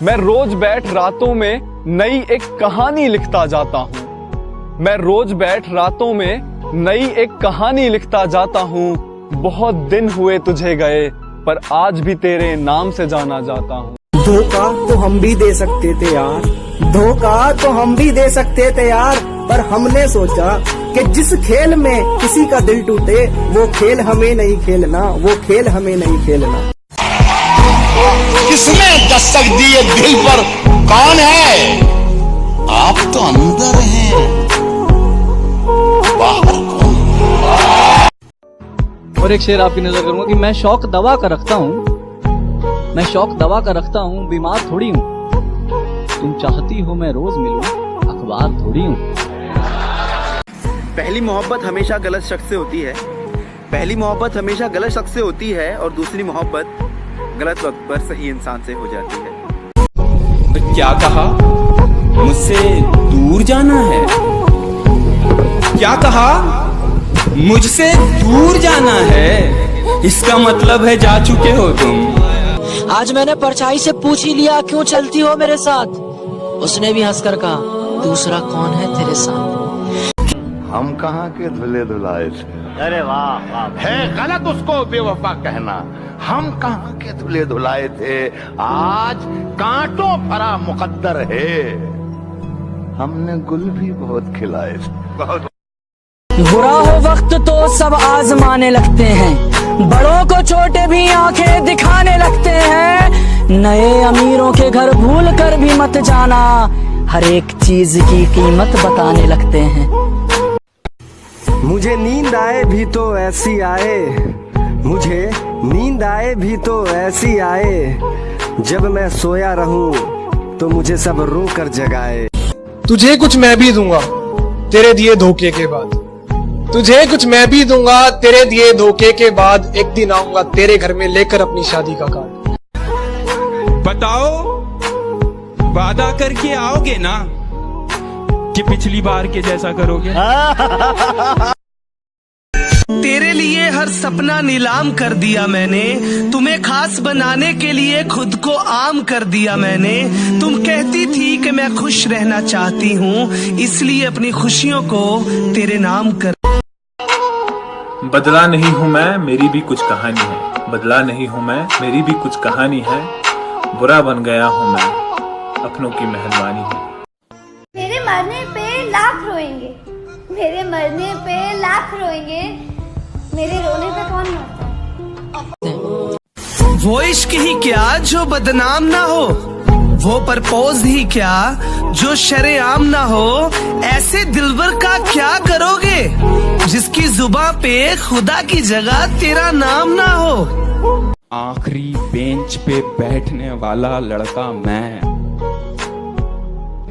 मैं रोज बैठ रातों में नई एक कहानी लिखता जाता हूँ। मैं रोज बैठ रातों में नई एक कहानी लिखता जाता हूँ। बहुत दिन हुए तुझे गए, पर आज भी तेरे नाम से जाना जाता हूँ। धोखा तो हम भी दे सकते थे यार, धोखा तो हम भी दे सकते थे यार, पर हमने सोचा कि जिस खेल में किसी का दिल टूटे वो खेल हमें नहीं खेलना, वो खेल हमें नहीं खेलना। किसने दस्तक दी है दिल पर, कौन है? आप तो अंदर हैं, बाहर कौन? और एक शेर आपकी नजर करूंगा कि मैं शौक दवा का रखता हूँ, मैं शौक दवा का रखता हूँ, बीमार थोड़ी हूँ। तुम चाहती हो मैं रोज मिलूं, अखबार थोड़ी हूँ। पहली मोहब्बत हमेशा गलत शख्स से होती है, पहली मोहब्बत हमेशा गलत शख्स से होती है, और दूसरी मोहब्बत गलत वक्त पर सही इंसान से हो जाती है। तो क्या कहा? मुझसे दूर जाना है? क्या कहा? मुझसे दूर जाना है? इसका मतलब है जा चुके हो तुम। आज मैंने परछाई से पूछ ही लिया क्यों चलती हो मेरे साथ। उसने भी हंसकर कहा दूसरा कौन है तेरे साथ। हम कहाँ के धुले धुलाए थे। अरे वाह वाह, है गलत उसको बेवफा कहना। हम कहाँ के धुले धुलाए थे, आज कांटों भरा मुकद्दर है। हमने गुल भी बहुत खिलाए थे, बहुत। बुरा हो वक्त तो सब आजमाने लगते हैं, बड़ों को छोटे भी आंखें दिखाने लगते हैं। नए अमीरों के घर भूल कर भी मत जाना, हर एक चीज की कीमत बताने लगते हैं। मुझे नींद आए भी तो ऐसी आए, मुझे नींद आए भी तो ऐसी आए, जब मैं सोया रहूं तो मुझे सब रो कर जगाए। तुझे कुछ मैं भी दूंगा तेरे दिए धोखे के बाद, तुझे कुछ मैं भी दूंगा तेरे दिए धोखे के बाद। एक दिन आऊंगा तेरे घर में लेकर अपनी शादी का कार्ड। बताओ वादा करके आओगे ना कि पिछली बार के जैसा करोगे? तेरे लिए हर सपना नीलाम कर दिया मैंने, तुम्हें खास बनाने के लिए खुद को आम कर दिया मैंने। तुम कहती थी कि मैं खुश रहना चाहती हूँ, इसलिए अपनी खुशियों को तेरे नाम कर। बदला नहीं हूँ मैं, मेरी भी कुछ कहानी है। बदला नहीं हूँ मैं, मेरी भी कुछ कहानी है। बुरा बन गया हूँ मैं, अपनों की मेहरबानी है। मेरे मरने पे लाख रोएंगे, मेरे मरने पे लाख रोएंगे, मेरे रोने पे कौन मरता है। वो इश्क ही क्या जो बदनाम ना हो, वो परपोज ही क्या जो शरेआम ना हो। ऐसे दिलबर का क्या करोगे जिसकी जुबां पे खुदा की जगह तेरा नाम ना हो। आखिरी बेंच पे बैठने वाला लड़का मैं,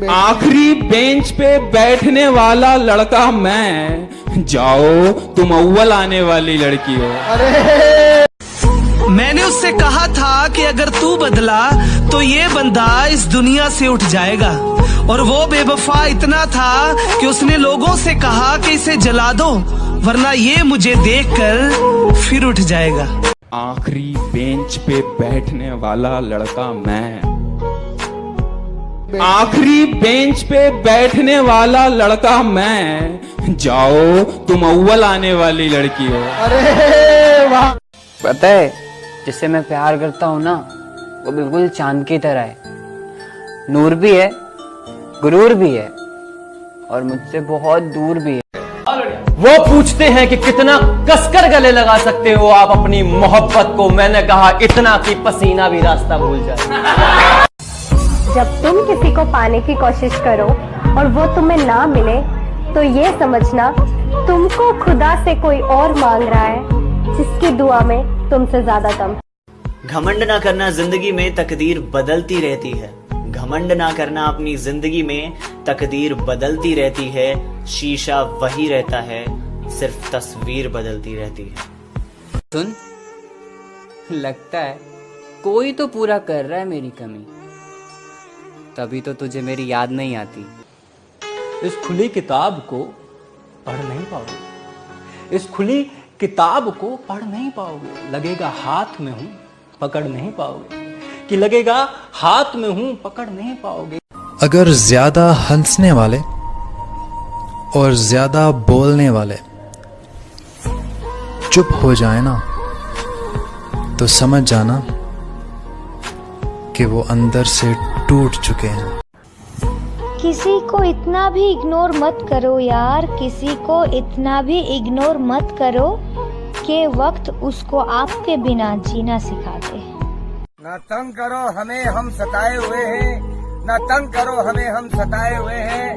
आखिरी बेंच पे बैठने वाला लड़का मैं। जाओ तुम अव्वल आने वाली लड़की हो। मैंने उससे कहा था कि अगर तू बदला तो ये बंदा इस दुनिया से उठ जाएगा, और वो बेवफा इतना था कि उसने लोगों से कहा कि इसे जला दो वरना ये मुझे देखकर फिर उठ जाएगा। आखिरी बेंच पे बैठने वाला लड़का मैं, आखिरी बेंच पे बैठने वाला लड़का मैं। जाओ तुम अव्वल आने वाली लड़की हो। अरे वाह। पता है जिससे मैं प्यार करता हूँ ना, वो बिल्कुल चांद की तरह है। नूर भी है, गुरूर भी है, और मुझसे बहुत दूर भी है। वो पूछते हैं कि कितना कसकर गले लगा सकते हो आप अपनी मोहब्बत को। मैंने कहा इतना कि पसीना भी रास्ता भूल जाए। जब तुम किसी को पाने की कोशिश करो और वो तुम्हें ना मिले, तो ये समझना तुमको खुदा से कोई और मांग रहा है, जिसकी दुआ में तुमसे ज्यादा दम। घमंड ना करना, जिंदगी में तकदीर बदलती रहती है। घमंड ना करना, अपनी जिंदगी में तकदीर बदलती रहती है। शीशा वही रहता है, सिर्फ तस्वीर बदलती रहती है। सुन, लगता है कोई तो पूरा कर रहा है मेरी कमी, तभी तो तुझे मेरी याद नहीं आती। इस खुली किताब को पढ़ नहीं पाओगे, इस खुली किताब को पढ़ नहीं पाओगे। लगेगा हाथ में हूं, पकड़ नहीं पाओगे। कि लगेगा हाथ में हूं, पकड़ नहीं पाओगे। अगर ज्यादा हंसने वाले और ज्यादा बोलने वाले चुप हो जाए ना, तो समझ जाना कि वो अंदर से टूट चुके हैं। किसी को इतना भी इग्नोर मत करो यार, किसी को इतना भी इग्नोर मत करो कि वक्त उसको आपके बिना जीना सिखा दे। ना तंग करो हमें हम सताए हुए हैं, ना तंग करो हमें हम सताए हुए हैं,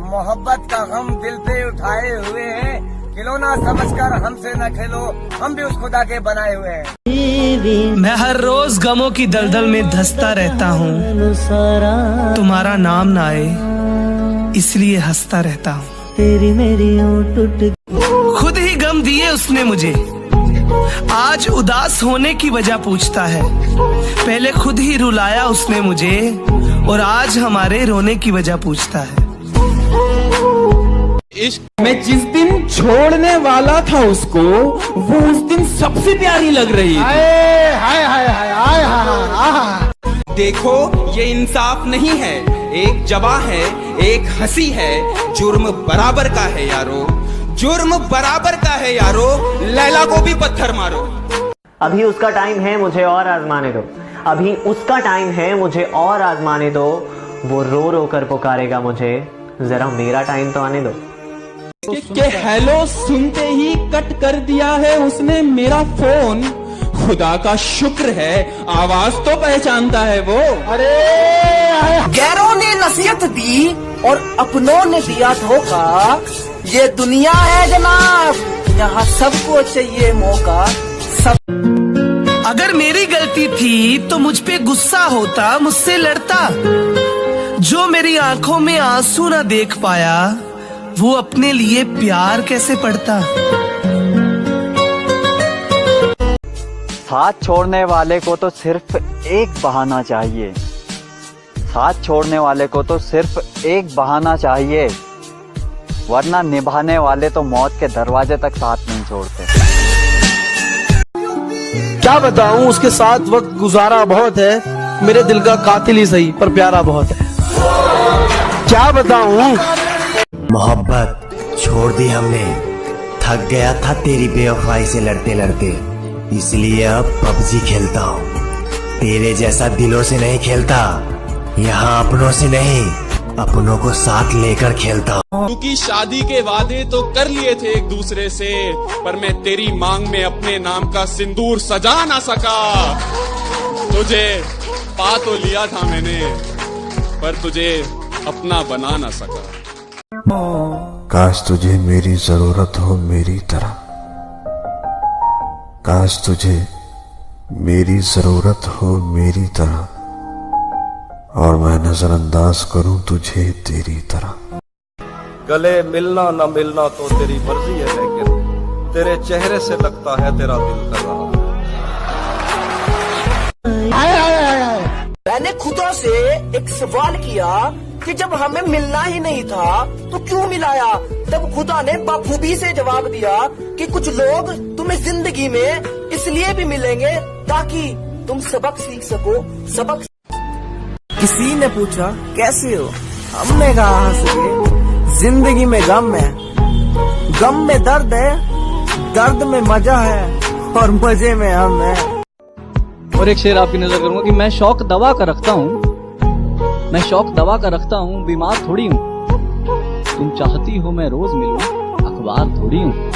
मोहब्बत का गम दिल पे उठाए हुए हैं, खिलौना समझकर हमसे न खेलो, हम भी उस खुदा के बनाए हुए हैं। मैं हर रोज गमों की दलदल में धंसता रहता हूँ, तुम्हारा नाम ना आए इसलिए हंसता रहता हूँ। खुद ही गम दिए उसने मुझे, आज उदास होने की वजह पूछता है। पहले खुद ही रुलाया उसने मुझे और आज हमारे रोने की वजह पूछता है। मैं जिस दिन छोड़ने वाला था उसको, वो उस दिन सबसे प्यारी लग रही थी। देखो ये इंसाफ नहीं है, एक जवा है एक हंसी है, जुर्म बराबर का है यारो, जुर्म बराबर का है यारो, लैला को भी पत्थर मारो। अभी उसका टाइम है, मुझे और आजमाने दो, अभी उसका टाइम है, मुझे और आजमाने दो। वो रो रो कर पुकारेगा मुझे, जरा मेरा टाइम तो आने दो। कि हेलो सुनते ही कट कर दिया है उसने मेरा फोन, खुदा का शुक्र है आवाज तो पहचानता है वो। अरे गैरों ने नसीहत दी और अपनों ने दिया धोखा, ये दुनिया है जनाब, यहाँ सबको चाहिए मौका। सब अगर मेरी गलती थी तो मुझ पे गुस्सा होता, मुझसे लड़ता। जो मेरी आंखों में आंसू न देख पाया, वो अपने लिए प्यार कैसे पढ़ता। साथ छोड़ने वाले को तो सिर्फ एक बहाना चाहिए, साथ छोड़ने वाले को तो सिर्फ एक बहाना चाहिए, वरना निभाने वाले तो मौत के दरवाजे तक साथ नहीं छोड़ते। क्या बताऊं, उसके साथ वक्त गुजारा बहुत है, मेरे दिल का कातिल ही सही पर प्यारा बहुत है। क्या बताऊं। मोहब्बत छोड़ दी हमने, थक गया था तेरी बेवफाई से लड़ते लड़ते, इसलिए अब पबजी खेलता हूँ। तेरे जैसा दिलों से नहीं खेलता, यहाँ अपनों से नहीं, अपनों को साथ लेकर खेलता हूँ। क्योंकि शादी के वादे तो कर लिए थे एक दूसरे से, पर मैं तेरी मांग में अपने नाम का सिंदूर सजा ना सका। तुझे पा तो लिया था मैंने, पर तुझे अपना बना ना सका। काश तुझे मेरी जरूरत हो मेरी तरह, काश तुझे मेरी जरूरत हो मेरी तरह, और मैं नजरअंदाज करूं तुझे तेरी तरह। गले मिलना न मिलना तो तेरी मर्जी है, लेकिन तेरे चेहरे से लगता है तेरा दिल कर रहा। मैंने खुदा से एक सवाल किया कि जब हमें मिलना ही नहीं था तो क्यों मिलाया। तब खुदा ने बखूबी से जवाब दिया कि कुछ लोग तुम्हें जिंदगी में इसलिए भी मिलेंगे ताकि तुम सबक सीख सको। सबक किसी ने पूछा कैसे हो, हमने कहा हंस के। जिंदगी में गम है, गम में दर्द है, दर्द में मजा है और मजे में हम है। और एक शेर आपकी नजर करूंगा कि मैं शौक दवा का रखता हूँ, मैं शौक दवा का रखता हूँ, बीमार थोड़ी हूँ। तुम चाहती हो मैं रोज मिलूं, अखबार थोड़ी हूँ।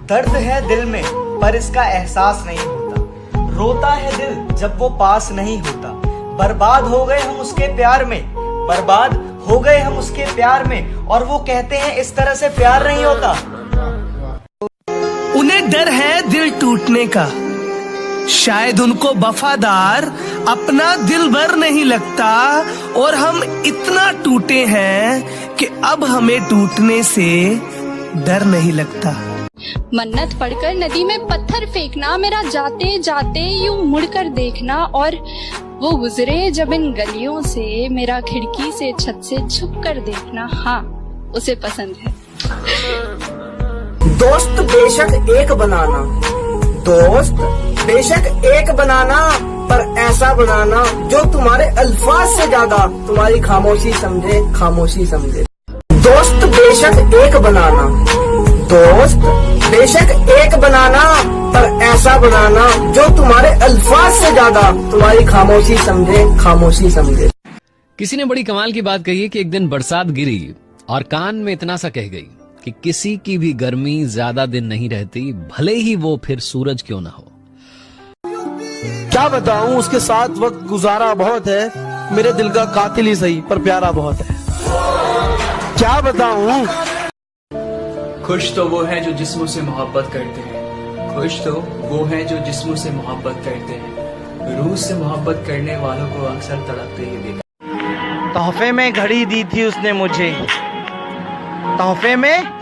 दर्द है दिल में पर इसका एहसास नहीं होता, रोता है दिल जब वो पास नहीं होता। बर्बाद हो गए हम उसके प्यार में, बर्बाद हो गए हम उसके प्यार में, और वो कहते हैं इस तरह से प्यार नहीं होता। उन्हें डर है दिल टूटने का, शायद उनको वफादार अपना दिल भर नहीं लगता, और हम इतना टूटे हैं कि अब हमें टूटने से डर नहीं लगता। मन्नत पढ़कर नदी में पत्थर फेंकना, मेरा जाते जाते यूं मुड़कर देखना, और वो गुजरे जब इन गलियों से, मेरा खिड़की से छत से छुप कर देखना। हाँ, उसे पसंद है। दोस्त बेशक एक बनाना, दोस्त बेशक एक बनाना, पर ऐसा बनाना जो तुम्हारे अल्फाज से ज्यादा तुम्हारी खामोशी समझे, खामोशी समझे। दोस्त बेशक एक बनाना, दोस्त बेशक एक बनाना, पर ऐसा बनाना जो तुम्हारे अल्फाज से ज्यादा तुम्हारी खामोशी समझे, खामोशी समझे। किसी ने बड़ी कमाल की बात कही है कि एक दिन बरसात गिरी और कान में इतना सा कह गई कि किसी की भी गर्मी ज्यादा दिन नहीं रहती, भले ही वो फिर सूरज क्यों ना हो। क्या बताऊं, उसके साथ वक्त गुजारा बहुत है, मेरे दिल का कातिल ही सही पर प्यारा बहुत है। क्या बताऊं। खुश तो वो है जो जिस्मों से मोहब्बत करते हैं, खुश तो वो है जो जिस्मों से मोहब्बत करते हैं, रूह से मोहब्बत करने वालों को अक्सर तड़पते ही देखा। तोहफे में घड़ी दी थी उसने मुझे, तोहफे में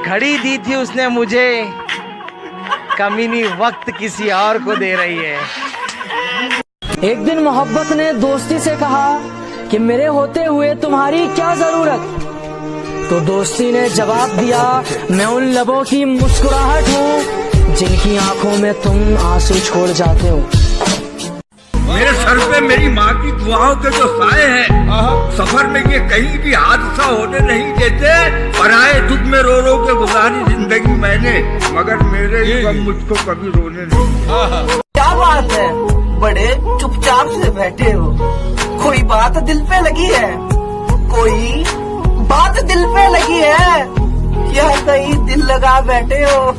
घड़ी दी थी उसने मुझे, कमीनी वक्त किसी और को दे रही है। एक दिन मोहब्बत ने दोस्ती से कहा कि मेरे होते हुए तुम्हारी क्या जरूरत, तो दोस्ती ने जवाब दिया, मैं उन लबों की मुस्कुराहट हूँ जिनकी आंखों में तुम आंसू छोड़ जाते हो। मेरे सर पे मेरी माँ की दुआओं के जो साए हैं, सफर में ये कहीं भी हादसा होने नहीं देते। पराए दुख में रो रो के गुजारी जिंदगी मैंने, मगर मेरे गम मुझको कभी रोने नहीं। क्या बात है, बड़े चुपचाप से बैठे हो, कोई बात दिल पे लगी है, कोई बात दिल पे लगी है, क्या कहीं दिल लगा बैठे हो।